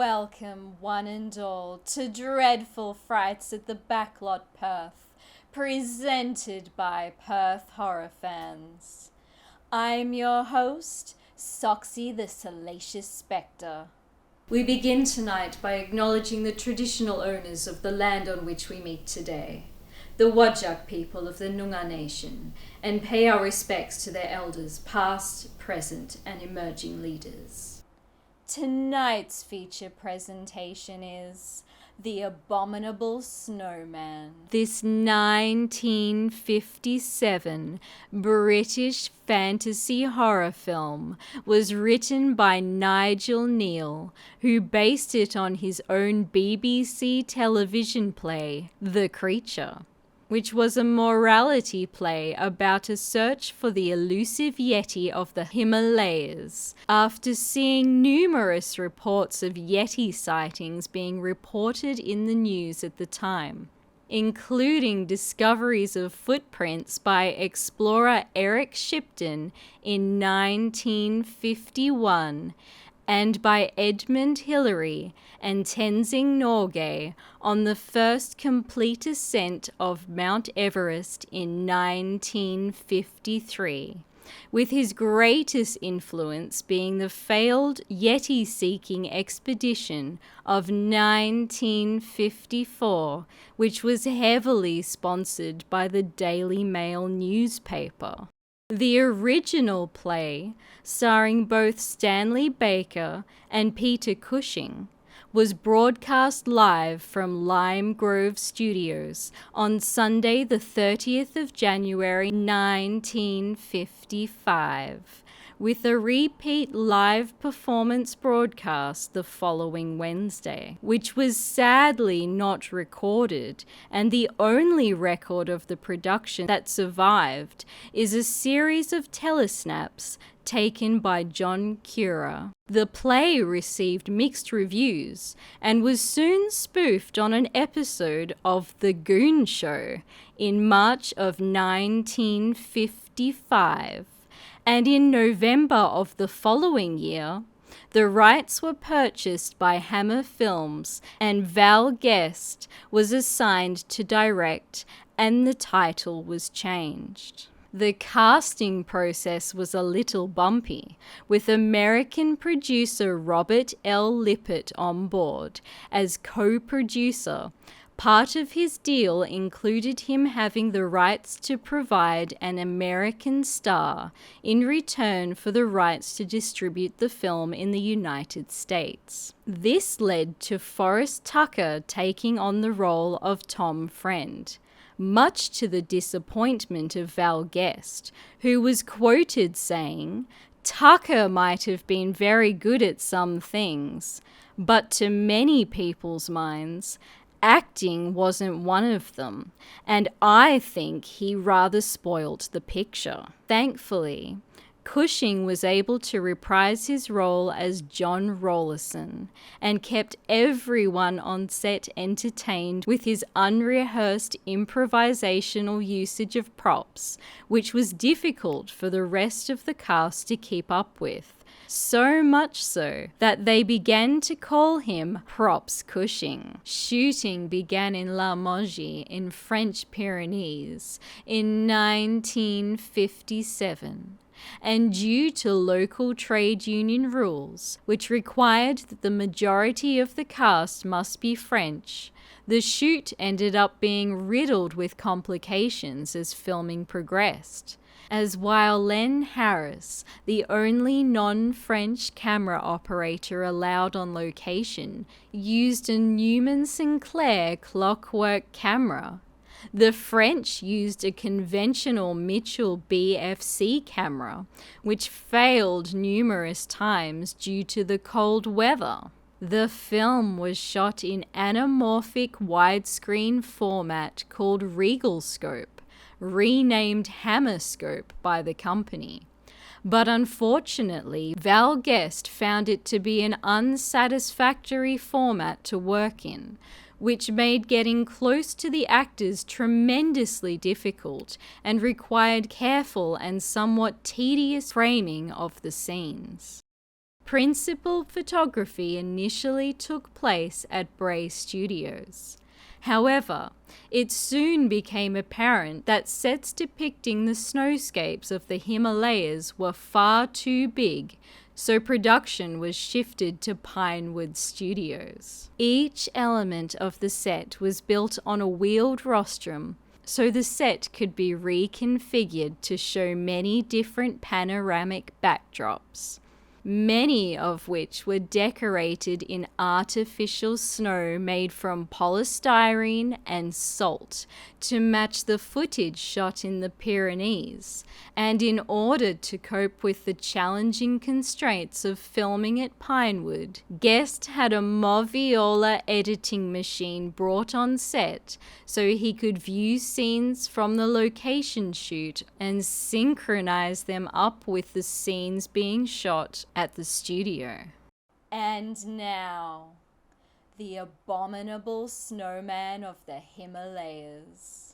Welcome, one and all, to Dreadful Frights at the Backlot, Perth, presented by Perth horror fans. I'm your host, Soxy the Salacious Spectre. We begin tonight by acknowledging the traditional owners of the land on which we meet today, the Whadjuk people of the Noongar Nation, and pay our respects to their elders, past, present, and emerging leaders. Tonight's feature presentation is The Abominable Snowman. This 1957 British fantasy horror film was written by Nigel Neal, who based it on his own BBC television play, The Creature, which was a morality play about a search for the elusive Yeti of the Himalayas, after seeing numerous reports of Yeti sightings being reported in the news at the time, including discoveries of footprints by explorer Eric Shipton in 1951 and by Edmund Hillary and Tenzing Norgay on the first complete ascent of Mount Everest in 1953, with his greatest influence being the failed Yeti-seeking expedition of 1954, which was heavily sponsored by the Daily Mail newspaper. The original play, starring both Stanley Baker and Peter Cushing, was broadcast live from Lime Grove Studios on Sunday the 30th of January 1955, with a repeat live performance broadcast the following Wednesday, which was sadly not recorded, and the only record of the production that survived is a series of telesnaps taken by John Cura. The play received mixed reviews and was soon spoofed on an episode of The Goon Show in March of 1955. And in November of the following year, the rights were purchased by Hammer Films and Val Guest was assigned to direct, and the title was changed. The casting process was a little bumpy, with American producer Robert L. Lippert on board as co-producer. Part of his deal included him having the rights to provide an American star in return for the rights to distribute the film in the United States. This led to Forrest Tucker taking on the role of Tom Friend, much to the disappointment of Val Guest, who was quoted saying, "Tucker might have been very good at some things, but to many people's minds, acting wasn't one of them, and I think he rather spoilt the picture." Thankfully, Cushing was able to reprise his role as John Rollerson and kept everyone on set entertained with his unrehearsed improvisational usage of props, which was difficult for the rest of the cast to keep up with. So much so that they began to call him Props Cushing. Shooting began in La Mogie in French Pyrenees in 1957. And due to local trade union rules, which required that the majority of the cast must be French, the shoot ended up being riddled with complications as filming progressed, as while Len Harris, the only non-French camera operator allowed on location, used a Newman Sinclair clockwork camera, the French used a conventional Mitchell BFC camera, which failed numerous times due to the cold weather. The film was shot in anamorphic widescreen format called Regal Scope, renamed Hammer Scope by the company. But unfortunately, Val Guest found it to be an unsatisfactory format to work in, which made getting close to the actors tremendously difficult and required careful and somewhat tedious framing of the scenes. Principal photography initially took place at Bray Studios. However, it soon became apparent that sets depicting the snowscapes of the Himalayas were far too big, so production was shifted to Pinewood Studios. Each element of the set was built on a wheeled rostrum, so the set could be reconfigured to show many different panoramic backdrops, many of which were decorated in artificial snow made from polystyrene and salt to match the footage shot in the Pyrenees. And in order to cope with the challenging constraints of filming at Pinewood, Guest had a Moviola editing machine brought on set so he could view scenes from the location shoot and synchronize them up with the scenes being shot at the studio. And now, the abominable snowman of the Himalayas.